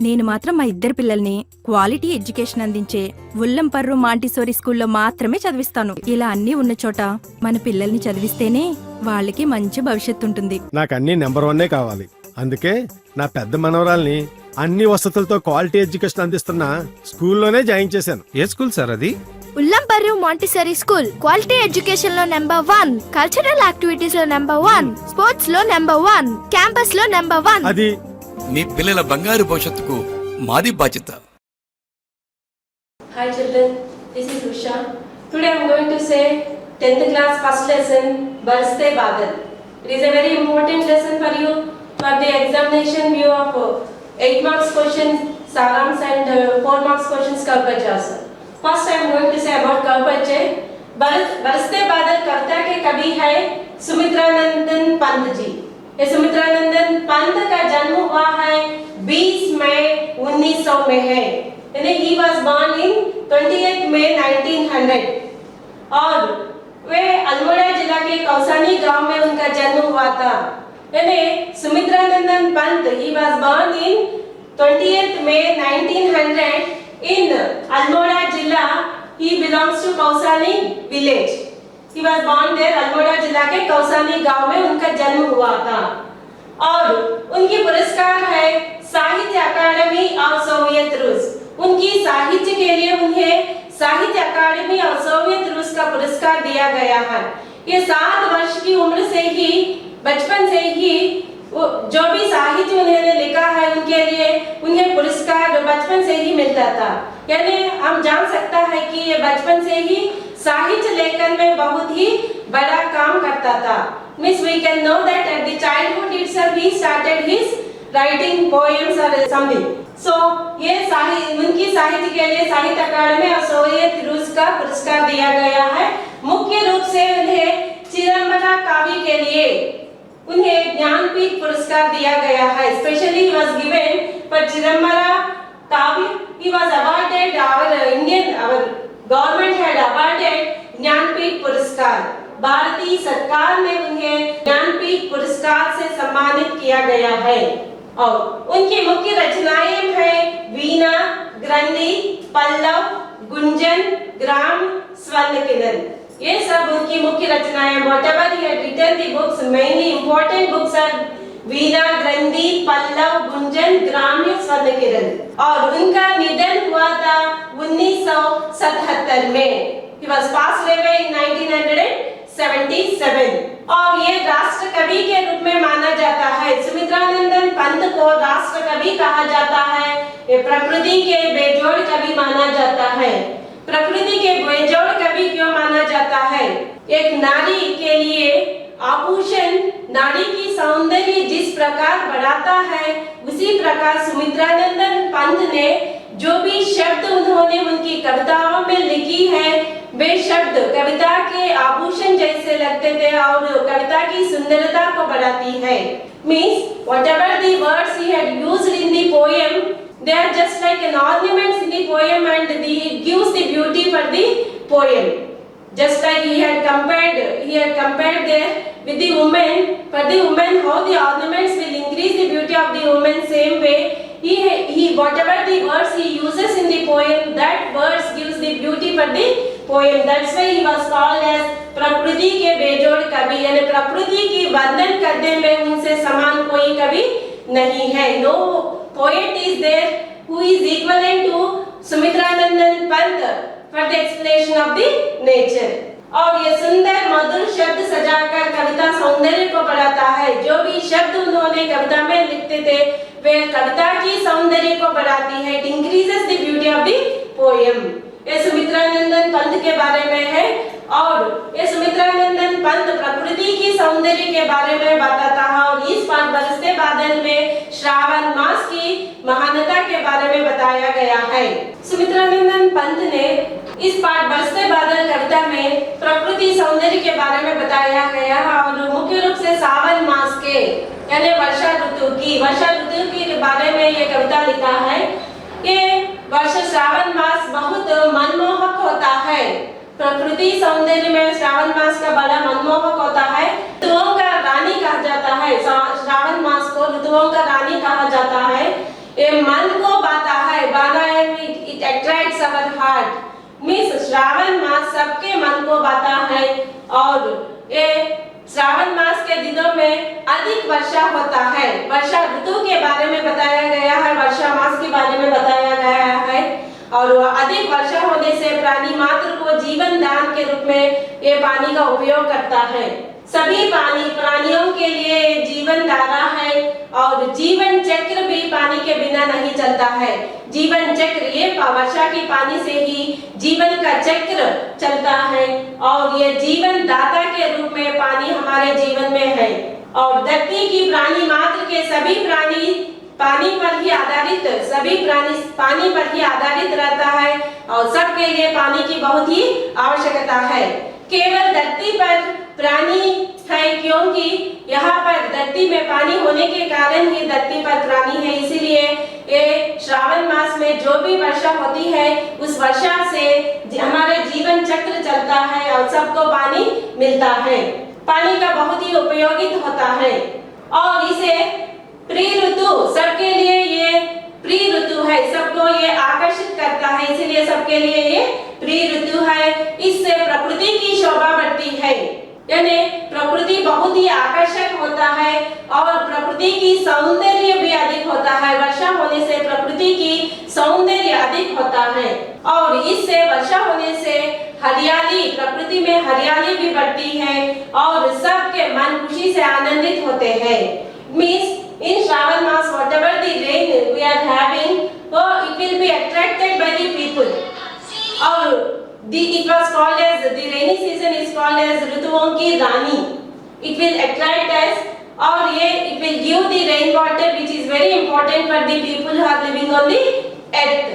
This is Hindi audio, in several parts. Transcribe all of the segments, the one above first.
నేను మాత్రం మా ఇద్దరు పిల్లల్ని క్వాలిటీ ఎడ్యుకేషన్ అందించే ఉల్లంపర్రు మాంటిసోరీ స్కూల్లో మాత్రమే చదివిస్తాను. ఇలా అన్నీ ఉన్న చోట మన పిల్లల్ని చదివిస్తేనే వాళ్ళకి మంచి భవిష్యత్తు ఉంటుంది. నాకు అన్ని నెంబర్ 1 కావాలి. అందుకే నా పెద్ద మనవరాల్ని అన్ని వసతులతో క్వాలిటీ ఎడ్యుకేషన్ అందిస్తున్న స్కూల్లోనే జాయిన్ చేశాను. ఏ స్కూల్ సార్ అది? ఉల్లంపర్రు మాంటిసరీ స్కూల్. క్వాలిటీ ఎడ్యుకేషన్ లో నెంబర్ 1, కల్చరల్ యాక్టివిటీస్ లో నెంబర్ 1, స్పోర్ట్స్ లో నెంబర్ 1, క్యాంపస్ లో నెంబర్ 1. అది మీ పిల్లల బంగారు భవిష్యత్తుకు మాది బాధ్యత. Hi children, this is Usha. Today I am going to say 10th class first lesson Barste Badal. It is a very important lesson for you for the examination view of 8 marks questions Sarams and 4 marks questions Kalpacha. First I am going to say about Kalpacha. Barste Badal करता के कवि है सुमित्रानंदन पंत जी. ये सुमित्रानंदन पंत का जन्म हुआ है 20 मई 1900 में है. He was born in 28 May 1900 और वे अल्मोड़ा जिला के कौसानी गांव में उनका जन्म हुआ था. Sumitranandan Pant he was born in 28 May 1900 in Almora जिला. He belongs to Kausani village. He was born there. Almora जिला के कौसानी गांव में उनका जन्म हुआ था और उनकी पुरस्कार है साहित्य अकादमी और सोवियत रूस. उनकी साहित्य के लिए उन्हें साहित्य अकादमी और सोवियत रूस का पुरस्कार दिया गया है. ये 7 वर्ष की उम्र से ही बचपन से ही जो भी साहित्य उन्होंने लिखा है उनके लिए उन्हें पुरस्कार बचपन से ही मिलता था. यानी हम जान सकता है कि ये बचपन से ही साहित्य लेखन में बहुत ही बड़ा काम करता था. Means we can know that at the childhood itself he started his writing poems or something. So ये उनकी साहित्य के लिए साहित्य अकादमी और सोवियत रूस का पुरस्कार दिया गया है. मुख्य रूप से उन्हें चिदंबरा काव्य के लिए उन्हें ज्ञानपीठ पुरस्कार दिया गया है. Especially he was given for चिदंबरा काव्य. He was awarded our government had awarded Jnanpith पुरस्कार. भारतीय सरकार ने उन्हें ज्ञानपीठ पुरस्कार से सम्मानित किया गया है और उनकी मुख्य रचनाएं हैं वीणा, ग्रंथि, पल्लव, गुंजन, ग्राम, स्वर्णकिरण. ये सब उनकी मुख्य रचनाएं. Whatever he had written the books, mainly important books are वीणा, ग्रंथि, पल्लव, गुंजन, ग्राम्य, स्वर्णकिरण. और उनका निधन हुआ था 1977 में. He was passed away in 1977 और ये राष्ट्र कवि के रूप में माना जाता है. सुमित्रानंदन पंत को राष्ट्र कवि कहा जाता है. ये प्रकृति के बेजोड़ कवि माना जाता है. प्रकृति के बेजोड़ कवि क्यों माना जाता है? एक नारी के लिए आभूषण नारी की सौंदर्य जिस प्रकार बढ़ाता है उसी प्रकार सुमित्रानंदन पंत ने जो भी शब्द उन्होंने उनकी कविताओं में लिखी है वे शब्द कविता के आभूषण जैसे लगते थे और कविता की सुंदरता को बढ़ाती है. Means whatever the words he had used in the poem, they are just like an ornaments in the poem and it gives the beauty for the poem. Just like he had compared there with the woman. For the woman, how the ornaments will increase the beauty of the woman, same way he whatever the words he uses in the poem, that words gives the beauty for the poem. That's why he was called as प्रकृति के बेजोड़ कवि. यानी प्रकृति की वंदन करने में उनसे समान कोई कवि नहीं है. No poet is there who is equivalent to Sumitranandan Pant for the explanation of the nature. और ये सुंदर मधुर शब्द सजाकर कविता सौंदर्य को बढ़ाता है. जो भी शब्द उन्होंने कविता में लिखते थे वे कविता की सौंदर्य को बढ़ाती है. It increases the beauty of the poem. ये सुमित्रानंदन पंत के बारे में है और ये सुमित्रानंदन पंत प्रकृति की सौंदर्य के बारे में बताता है और इस पाठ बरसते बादल में श्रावण मास की महानता के बारे में बताया गया है. सुमित्रानंदन पंत ने इस पाठ बरसते बादल कविता में प्रकृति सौंदर्य के बारे में बताया गया और मुख्य रूप से सावन मास के यानी वर्षा ऋतु के बारे में ये कविता लिखा है. ये वर्ष श्रावण मास बहुत मनमोहक होता है. प्रकृति सौंदर्य में श्रावण मास का बड़ा मनमोहक होता है. ऋतुओं का रानी कहा जाता है. श्रावण मास को ऋतुओं का रानी कहा जाता है. ये मन को बाता है, बाना है, it attracts our heart. Means Shravan मास सबके मन को बाता है और ये श्रावण मास के दिनों में अधिक वर्षा होता है। वर्षा ऋतु के बारे में बताया गया है, वर्षा मास के बारे में बताया गया है और अधिक वर्षा होने से प्राणी मात्र को जीवन दान के रूप में ये पानी का उपयोग करता है। सभी प्राणियों के लिए जीवन धारा है और जीवन चक्र भी पानी के बिना नहीं चलता है। जीवन चक्र ये वर्षा के पानी से ही जीवन का चक्र चलता है और ये जीवन दाता के रूप में पानी हमारे जीवन में है। और धरती की प्राणी मात्र के सभी प्राणी पानी पर ही आधारित, सभी प्राणी पानी पर ही आधारित रहता है और सबके लिए पानी की बहुत ही आवश्यकता है। केवल धरती पर प्राणी है क्योंकि यहाँ पर धरती में पानी होने के कारण ही धरती पर प्राणी है। इसीलिए ये श्रावण मास में जो भी वर्षा होती है उस वर्षा से हमारे जीवन चक्र चलता है और सबको पानी मिलता है। पानी का बहुत ही उपयोगित होता है और इसे प्रिय ऋतु सबके लिए ये प्रिय ऋतु है, सबको ये आकर्षित करता है, इसीलिए सबके लिए ये प्रिय ऋतु है। इससे प्रकृति की शोभा बढ़ती है, यानी प्रकृति बहुत ही आकर्षक होता है और प्रकृति की सौंदर्य भी अधिक होता है। वर्षा होने से प्रकृति की सौंदर्य अधिक होता है और इससे वर्षा होने से हरियाली, प्रकृति में हरियाली भी बढ़ती है और सबके मन खुशी से आनंदित होते हैं। Means in Shravan Mass, whatever the rain we are having, so it will be attracted by the people. और it was called as the rainy season is called as ऋतुओं की रानी. It will attract us और ये it will give the rain water which is very important for the people who are living on the earth.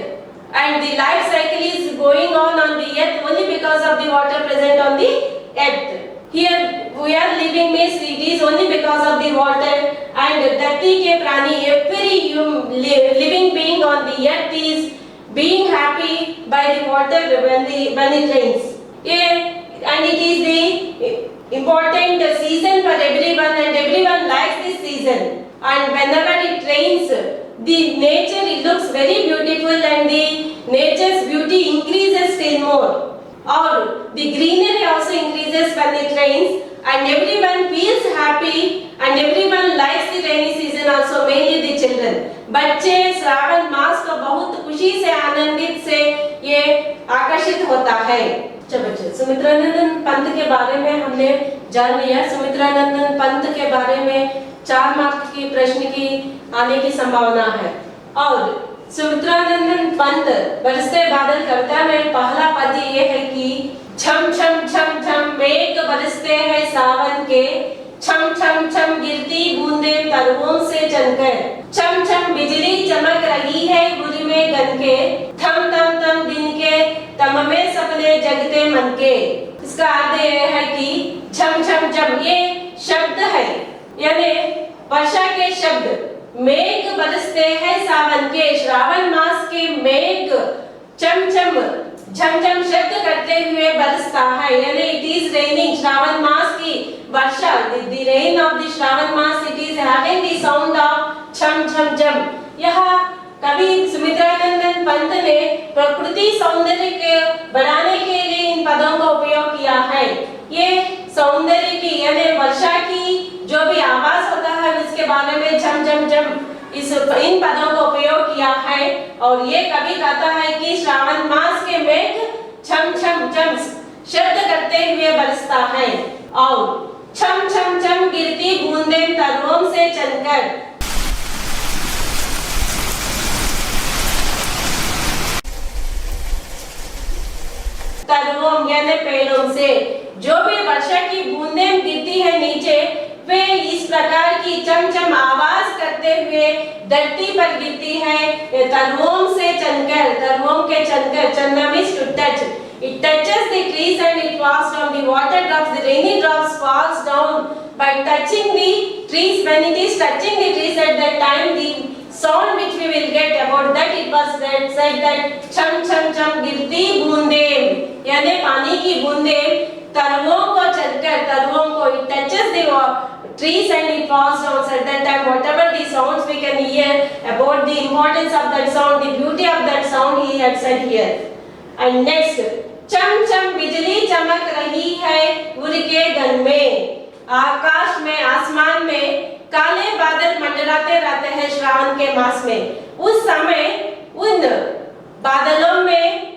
And the life cycle is going on the earth only because of the water present on the earth. Here we are living means it is only because of the water and धरती के प्राणी, every living being on the earth is being happy by the water when it rains. And it is the important season for everyone and everyone likes this season. And whenever it rains, the nature it looks very beautiful and the nature's beauty increases still more. और the greenery also increases when it rains and everyone feels happy and everyone likes the rainy season also, mainly the children. बच्चे श्रावण मास को बहुत खुशी से आनंदित से ये आकर्षित होता है। चलो बच्चे, सुमित्रानंदन पंत के बारे में हमने जान लिया। सुमित्रानंदन पंत के बारे में 4 मार्क की प्रश्न की आने की संभावना है और सुमित्रानंदन पंत बरसते बादल कविता में पहला पद ये है कि छम छम छम छम मेघ बरसते हैं सावन के, छम छम छम गिरती बूंदे तरुओं से चमकर, छम छम बिजली चमक रही है गुरी में गन के, थम थम थम दिन के तम में सपने जगते मन के। इसका अर्थ ये है कि छम छम छम ये शब्द है, यानी वर्षा के शब्द। मेघ बरसते हैं सावन के, श्रावण मास के मेघ चमचम झमझम शब्द करते हुए बरसता है, यानी इट इज रेनिंग। श्रावण मास की वर्षा, the rain of the Shravan मास, it is having the sound of छम झम झम। यह कवि सुमित्रानंदन पंत ने प्रकृति सौंदर्य के बढ़ाने के लिए इन पदों का उपयोग किया है। ये सौंदर्य की यानी वर्षा की जो भी आवाज होता है उसके बारे में झम झम झम इन पदों का उपयोग किया है और ये कवि कहता है कि श्रावण मास के मेघ छम छम छम शब्द करते हुए बरसता है और छम छम छम गिरती बूंदें तरुओं से चलकर। तरुओं यानी पेड़ों से जो भी वर्षा की बूंदें गिरती है नीचे, वे इस प्रकार की चमचम आवाज करते हुए धरती पर गिरती है। तरुओं से चनकर, तरुओं के चनकर, चन्ना means to touch, it touches the trees and it falls down. The water drops, the rainy drops falls down by touching the trees. When it is touching the trees at that time, the sound which we will get about that, it was said that cham cham cham गिरती बूंदें, यानी पानी की बूंदें तरुओं को चलकर, तरुओं को it touches the trees and it falls down. At that time, whatever the sounds we can hear about the importance of that sound, the beauty of that sound, he had said here. And next, चम चम बिजली चमक रही है उड़ के गन में, आकाश में आसमान में काले बादल मंडराते रहते हैं श्रावण के मास में। उस समय उन बादलों में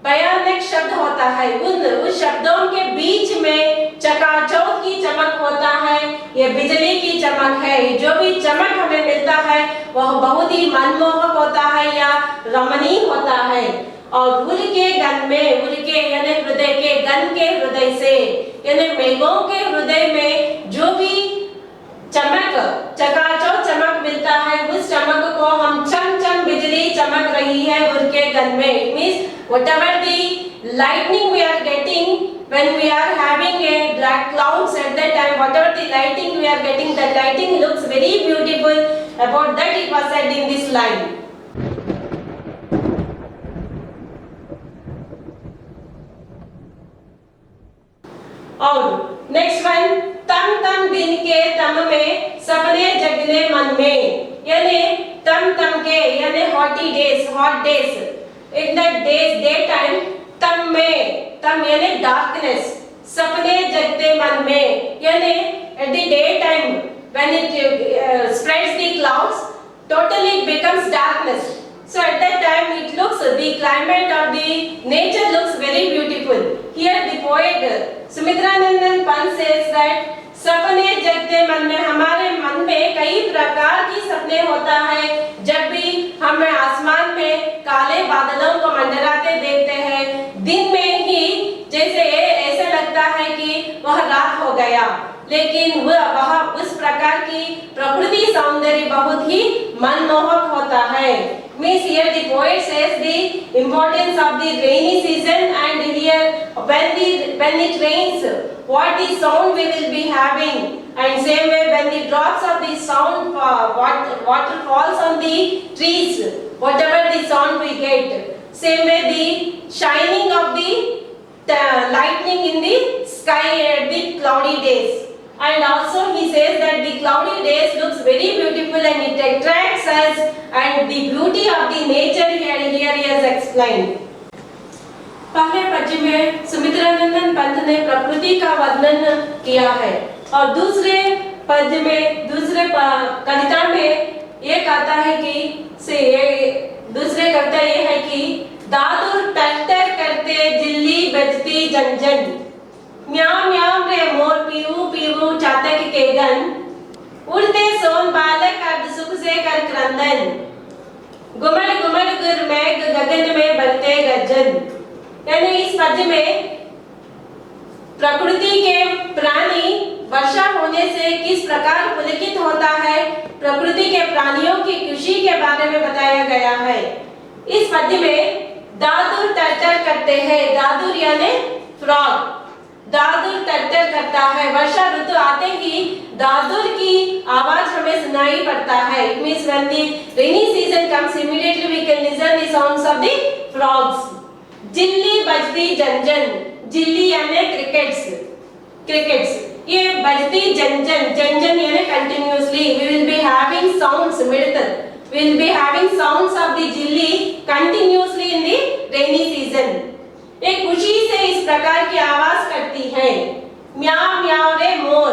भयानक शब्द होता है, उस शब्दों के बीच में चकाचौंध की चमक होता है, ये बिजली की चमक है। जो भी चमक हमें मिलता है वह बहुत ही मनमोहक होता है या रमणीय होता है। और उड़ के गन में, उड़ के यानी हृदय के, गन के हृदय से यानी मेघों के हृदय में जो भी चमक, चकाचौंध चमक मिलता है, उस चमक को हम चम चम बिजली चमक रही है उड़ के गन में। It means whatever the lightning we are getting when we are having a black clouds, at that time whatever the lighting we are getting, that lighting looks very beautiful. About that it was said in this line. और नेक्स्ट वन, तम तम दिन के तम में सपने जगने मन में, यानी तम तम के यानी hottie days, hot days, in that days day time, तम में, तम यानी डार्कनेस, सपने जगते मन में यानी at the day time when it spreads the clouds, totally it becomes darkness. So at that time it looks, the climate or the nature looks very beautiful. Here the poet Sumitra Nandan Pant says that सपने जगते मन में, हमारे मन में कई प्रकार की सपने होता है। जब भी हम आसमान में काले बादलों को मंडराते देखते हैं, दिन में ही जैसे ऐसा लगता है कि वह रात हो गया, लेकिन वह उस प्रकार की प्रकृति सौंदर्य बहुत ही मनमोहक होता है। Means here the poet says the importance of the rainy season, and here when it rains, what the sound we will be having, and same way when the drops of the sound water falls on the trees, whatever the sound we get, same way the shining of the lightning in the sky at the cloudy days. And also he says that the cloudy days looks very beautiful and it attracts us, and the beauty of the nature here he has explained. पहले पद्य में सुमित्रा नंदन पंत ने प्रकृति का वर्णन किया है, और दूसरे पद्य में, दूसरे कविता में ये कहता है कि दूसरे कविता ये है कि दादुर टटर करते जिल्ली बजती जनजन, म्याव म्याव रे मोर पीऊ पीऊ चातक के गन, उड़ते सोन बालक अर्ध सुख से कर क्रंदन, गुमड़ गुमड़ गुर मेघ गगन में बनते गर्जन। यानी इस पद्य में प्रकृति के प्राणी वर्षा होने से किस प्रकार पुलकित होता है, प्रकृति के प्राणियों की खुशी के बारे में बताया गया है। इस पद्य में दादुर टटर करते हैं, दादुर यानी फ्रॉग, दादुर टटर करता है। वर्षा ऋतु आते ही दादुर की आवाज हमें सुनाई पड़ता है। It means when the rainy season comes, immediately we can listen the sounds of the frogs. जिल्ली बजती जनजन, जिल्ली यानी क्रिकेट्स, ये बजती जनजन, जनजन यानी continuously, we will be having sounds, मिलकर we will be having sounds of the Jilli continuously in the rainy season. एक खुशी से इस प्रकार की आवाज करती है। म्याव म्याव रे मोर,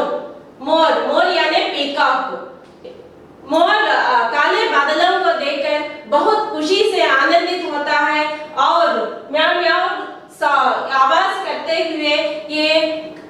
मोर मोर यानी पीकॉक, मोर काले बादलों को देखकर बहुत खुशी से आनंदित होता है और म्याव म्याव आवाज करते हुए ये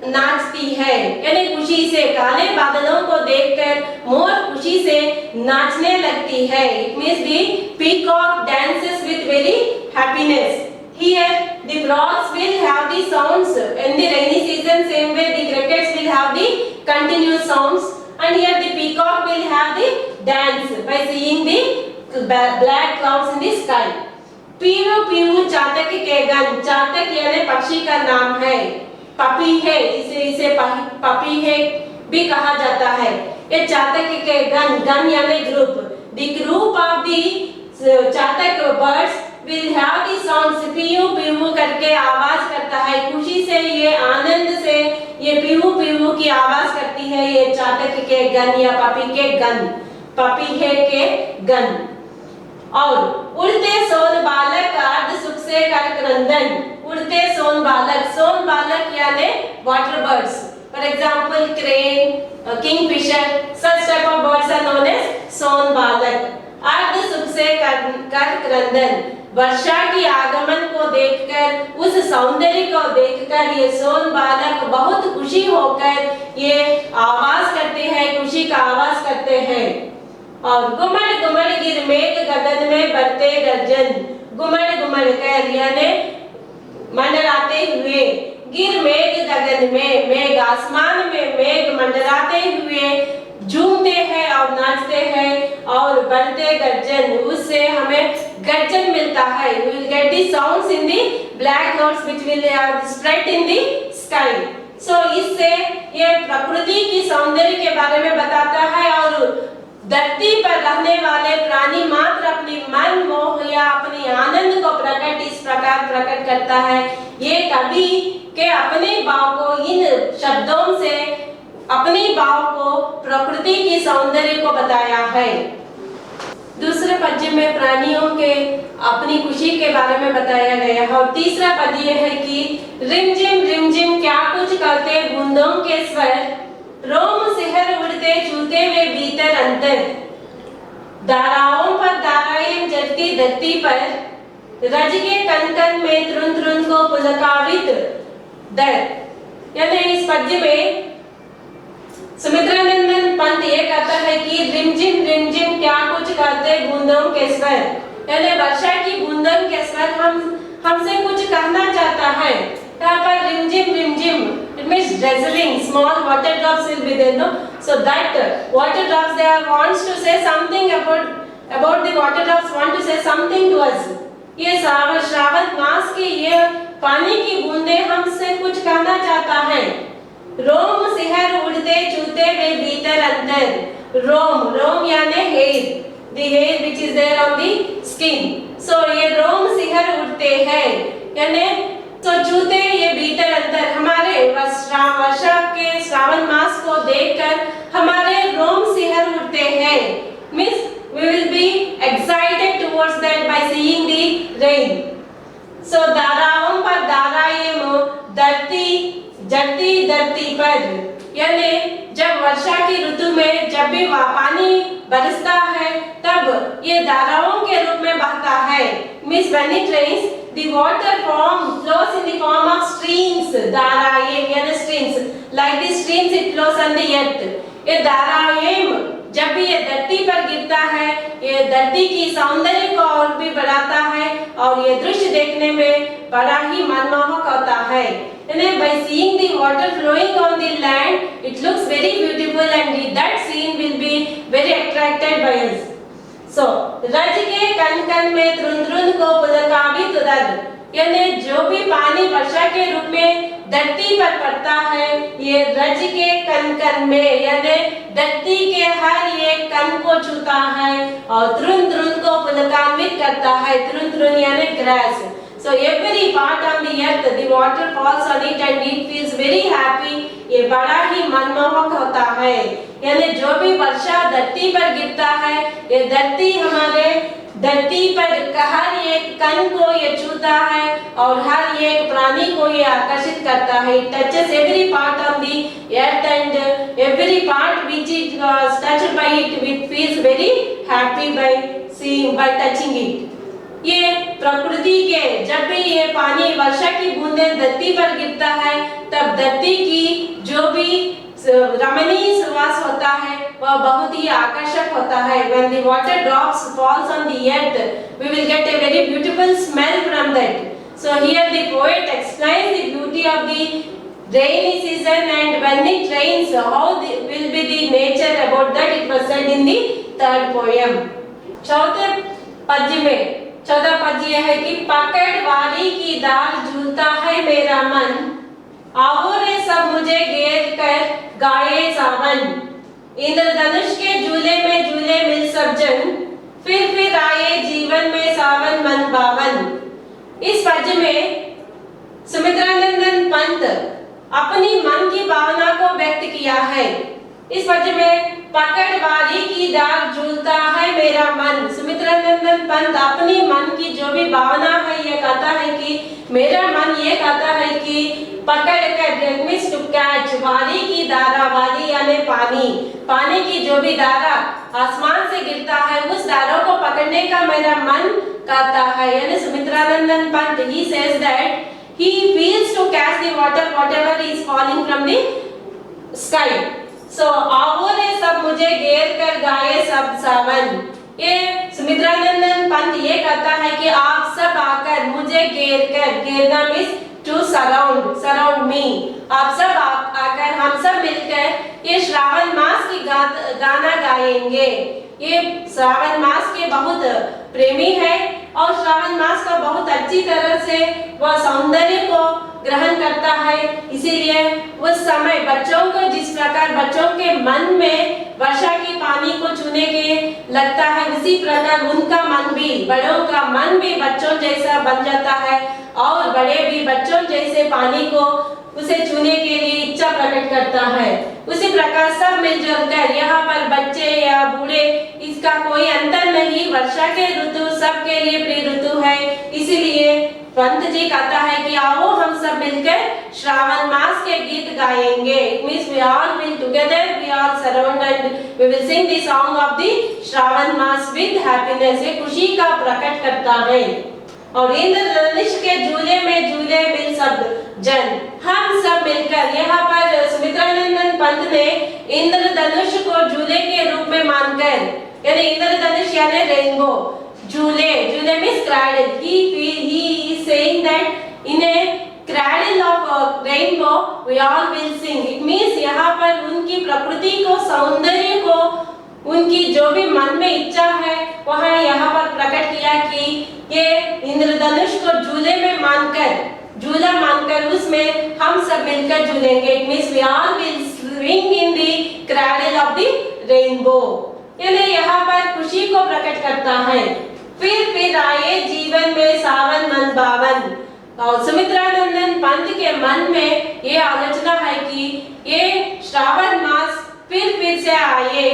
नाचती है, यानी खुशी से काले बादलों को देखकर मोर खुशी से नाचने लगती है। It means the peacock dances with very happiness. Here the frogs will have the sounds in the rainy season, same way the crickets will have the continuous sounds, and here the peacock will have the dance by seeing the black clouds in the sky. पीवू पीवू चातक के गन, चातक यानी पक्षी का नाम है, पपी है, इसे पपी है भी कहा जाता है। ये चातक के गन, गन यानी group, the group of the चातक birds will have the sounds, पीवू पीवू करके आवाज करता है, खुशी से ये आनंद से ये पीहू पीहू की आवाज करती है, ये चातक के गन या पपी के गन, पपी है के गन। और उड़ते सोन बालक अर्ध सुख से कर क्रंदन, उड़ते सोन बालक यानी water birds, for example crane, kingfisher, such type of birds are known as सोन बालक। अर्ध सुख से कर क्रंदन, वर्षा की आगमन को देखकर, उस सौंदर्य को देखकर ये सोन बालक बहुत खुशी होकर ये आवाज करते हैं, खुशी का आवाज करते हैं। और गुमड़ गुमड़ गिर मेघ गगन में बरते गर्जन, गुमड़ गुमड़ कर यानी मंडराते हुए, गिर मेघ गगन में, मेघ आसमान में, मेघ मंडराते हुए झूमते हैं और नाचते हैं। और बढ़ते गर्जन, उससे हमें गर्जन मिलता है, we will get the sounds in the black notes which will spread in the sky. So इससे ये प्रकृति की सौंदर्य के बारे में बताता है। और धरती पर रहने वाले प्राणी मात्र अपनी मन मोह या अपनी आनंद को इस प्रकार प्रकट करता है। ये कवि के अपने भाव को इन शब्दों से, अपनी भाव को प्रकृति की सौंदर्य को बताया है। दूसरे पद्य में प्राणियों के अपनी खुशी के बारे में बताया गया है। और तीसरा पद्य यह है कि रिमझिम क्या कुछ करते बूंदों के स्वर, रोम सिहर उड़ते छूते वे भीतर अंतर, धाराओं पर धाराएं जलती धरती पर, रज के कन कन में त्रुन को पुलकावित दर। यानी इस पद्य में सुमित्रानंदन पंत ये कहता है कि रिमझिम क्या कुछ करते बूंदों के स्वर, यानी वर्षा की बूंदों के स्वर हमसे कुछ कहना चाहता है। यहाँ पर रिमझिम it means drizzling, small water drops will be there, no? So that water drops they wants to say something about the water drops want to say something to us. ये श्रावण मास की ये पानी की बूंदे हमसे कुछ कहना चाहता है। रोम सिहर उड़ते चूते वे भीतर अंदर, रोम यानी hair, the hair which is there on the skin. So ये रोम सिहर उड़ते हैं, यानी तो चूते ये भीतर अंदर, हमारे वर्षा के श्रावण मास को देखकर हमारे रोम सिहर उठते हैं। Means we will be excited towards that by seeing the rain. So धाराओं पर धाराएं धरती पर, यानी जब वर्षा की ऋतु में जब भी पानी बरसता है तब ये धाराओं के रूप में बहता है। Means when it rains, the water flows in the form of streams, धाराएं यानी streams, like the streams it flows on the earth. ये धाराएं जब भी ये धरती पर गिरता है, ये धरती की सौंदर्य को और भी बढ़ाता है और ये दृश्य देखने में बड़ा ही मनमोहक होता है। यानी by seeing the water flowing on the land, it looks very beautiful and that scene will be very attracted by us. So रज के कन कन में त्रुन को पुलकावित दर, यानी जो भी पानी वर्षा के रूप में धरती पर पड़ता है, ये रज के कन कन में यानी धरती के हर एक कण को छूता है और त्रुन को पुलकान्वित करता है। त्रुन यानी grass. So every part on the earth, the water falls on it and it feels very happy. ये बड़ा ही मनमोहक होता है। यानी जो भी वर्षा धरती पर गिरता है, ये धरती पर हर एक कण को ये छूता है और हर एक प्राणी को ये आकर्षित करता है। It touches every part on the earth and every part which is touched by it, it feels very happy by touching it. ये प्रकृति के जब भी ये पानी वर्षा की बूंदें धरती पर गिरता है, तब धरती की जो भी रमणीय सुवास होता है वह बहुत ही आकर्षक होता है। When the water drops falls on the earth, we will get a very beautiful smell from that. So here the poet explains the beauty of the rainy season and when it rains, how will be the nature about that it was said in the third poem. चौथा पद्य यह है कि पकड़ वाली की दाल झूलता है मेरा मन, आओ रे सब मुझे घेर कर गाए सावन, इंद्रधनुष के झूले में झूले मिल सब जन, फिर आए जीवन में सावन मन बावन। इस पद्य में सुमित्रानंदन पंत अपनी मन की भावना को व्यक्त किया है। इस पद्य में पकड़वारी की डाल झूलता है मेरा मन। सुमित्रा नंदन पंत अपनी मन की जो भी भावना है ये कहता है कि मेरा मन ये कहता है कि पकड़ कर टू कैच, वारी की धारा, वारी यानी पानी, पानी की जो भी धारा आसमान से गिरता है उस धारा को पकड़ने का मेरा मन कहता है। यानी सुमित्रा नंदन पंत ही says that he feels to catch the water whatever is falling from the sky. So आओ रे सब मुझे घेर कर गाए सब सावन। ये सुमित्रा नंदन पंत ये कहता है कि आप सब आकर मुझे घेर कर, घेरना मीन्स टू सराउंड मी, आप सब आकर हम सब मिलकर ये श्रावण मास की गाना गाएंगे। ये श्रावण मास के बहुत प्रेमी है और श्रावण मास का बहुत अच्छी तरह से वह सौंदर्य को ग्रहण करता है। इसीलिए उस समय बच्चों को जिस प्रकार बच्चों के मन में वर्षा की पानी को छूने के लगता है उसी प्रकार उनका मन भी, बड़ों का मन भी बच्चों जैसा बन जाता है और बड़े भी बच्चों जैसे पानी को उसे छूने के लिए इच्छा प्रकट करता है। उसी प्रकार सब मिलजुल कर यहाँ पर बच्चे या बूढ़े इसका कोई अंतर नहीं, वर्षा के ऋतु सबके लिए प्रिय ऋतु है। इसीलिए पंत जी कहता है कि आओ हम सब मिलकर श्रावण मास के गीत गाएंगे। It means we all will together, we all surround and we will sing the song of the Shravan mass with happiness। ये खुशी का प्रकट करता है। और इंद्रधनुष के झूले में झूले मिल सब जन, हम सब मिलकर, यहाँ पर सुमित्रा नंदन पंत ने इंद्रधनुष को झूले के रूप में मानकर, यानी इंद्रधनुष यानी रेनबो, झूले means cradle, he is saying that in a cradle of a rainbow we all will sing। It means यहाँ पर उनकी प्रकृति को, सौंदर्य को, उनकी जो भी मन में इच्छा है वह यहाँ पर प्रकट किया कि ये इंद्रधनुष को झूले में मानकर, झूला मानकर उसमें हम सब मिलकर झूलेंगे। It means we all will swing in the cradle of the rainbow। यानी यहाँ पर खुशी को प्रकट करता है। फिर आए जीवन में सावन मन बावन। और सुमित्रा नंदन पंत के मन में ये आलोचना है कि ये श्रावण मास फिर से आए।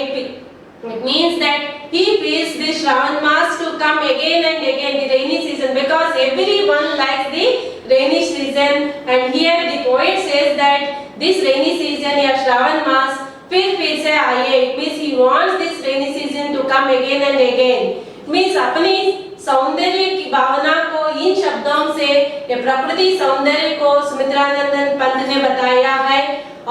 It means that he feels the Shravan Mass to come again and again, the rainy season, because everyone likes the rainy season, and here the poet says that this rainy season या Shravan Mass फिर से आए। It means he wants this rainy season to come again and again। means अपनी सौंदर्य की भावना को इन शब्दों से, ये प्रकृति सौंदर्य को सुमित्रा नंदन पंत ने बताया है।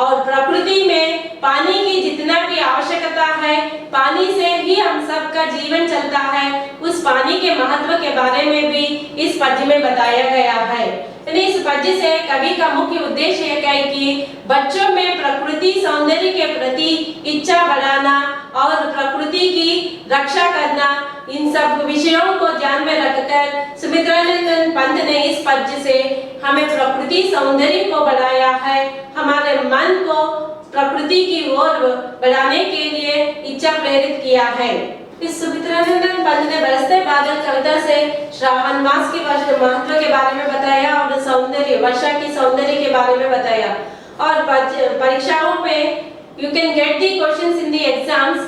और प्रकृति में पानी की जितना भी आवश्यकता है, पानी से ही हम सबका जीवन चलता है, उस पानी के महत्व के बारे में भी इस पद्य में बताया गया है। यानी इस पद्य से कवि का मुख्य उद्देश्य है कि बच्चों में प्रकृति सौंदर्य के प्रति इच्छा बढ़ाना और प्रकृति की रक्षा करना, इन सब विषयों को ध्यान में रखकर सुमित्रा नंदन पंत ने इस पद्य से हमें प्रकृति सौंदर्य को बढ़ाया है, हमारे मन को प्रकृति की ओर बढ़ाने के लिए इच्छा प्रेरित किया है। इस सुमित्रा नंदन पंत ने बरसते बादल कविता से श्रावण मास के महत्व के बारे में बताया और सौंदर्य, वर्षा की सौंदर्य के बारे में बताया। और परीक्षाओं में you can get the questions in the exams.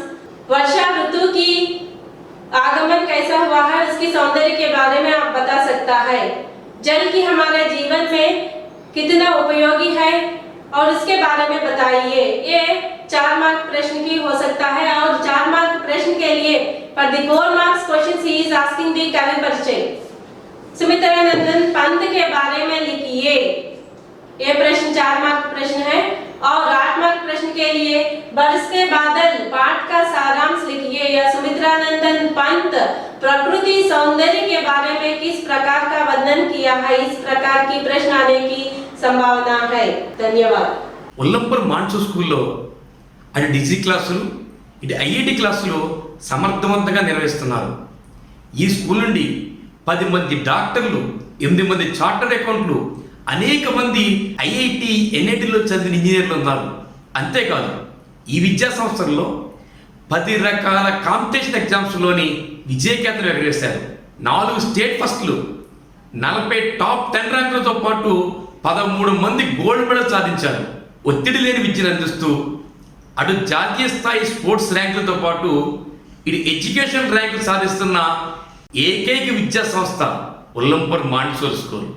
वर्षा ऋतु की आगमन कैसा हुआ है उसकी सौंदर्य के बारे में आप बता सकता है। जल की हमारे जीवन में कितना उपयोगी है और उसके बारे में बताइए। ये 4 मार्क प्रश्न की हो सकता है और 4 मार्क प्रश्न के लिए पर the 4 marks question he is asking the कवि परिचय। सुमित्रा नंदन पंत के बारे में लिखिए। ये प्रश्न 4 मार्क प्रश्न है। और 8 मार्क प्रश्न के लिए बरसते बादल पाठ का सारांश लिखिए या सुमित्रा नंदन पंत प्रकृति सौंदर्य के बारे में किस प्रकार का वर्णन किया है, इस प्रकार की प्रश्न आने की संभावना है। धन्यवाद। ఉల్లంపూర్ మాన్సూ స్కూల్లో అటు డిగ్రీ క్లాసులు ఇటు ఐఐటి క్లాసులు సమర్థవంతంగా నిర్వహిస్తున్నారు। ఈ స్కూల్ నుండి 10 మంది డాక్టర్లు, 8 మంది చార్టర్డ్ అకౌంట్లు, అనేక మంది ఐఐటి ఎన్ఐటిలో చదివిన ఇంజనీర్లు ఉన్నారు। అంతేకాదు ఈ విద్యా సంస్థల్లో 10 రకాల కాంపిటీషన్ ఎగ్జామ్స్లోని విజయకేతనం ఎగరేశారు। 4 స్టేట్ ఫస్ట్లు, 40 టాప్ 10 ర్యాంకులతో పాటు 13 మంది గోల్డ్ మెడల్ సాధించారు. ఒత్తిడి లేని విద్యను అందిస్తూ అటు జాతీయ స్థాయి స్పోర్ట్స్ ర్యాంకులతో పాటు ఇటు ఎడ్యుకేషన్ ర్యాంకులు సాధిస్తున్న ఏకైక విద్యా సంస్థ ఉల్లంపూర్ మాంటిసోరీ స్కూల్.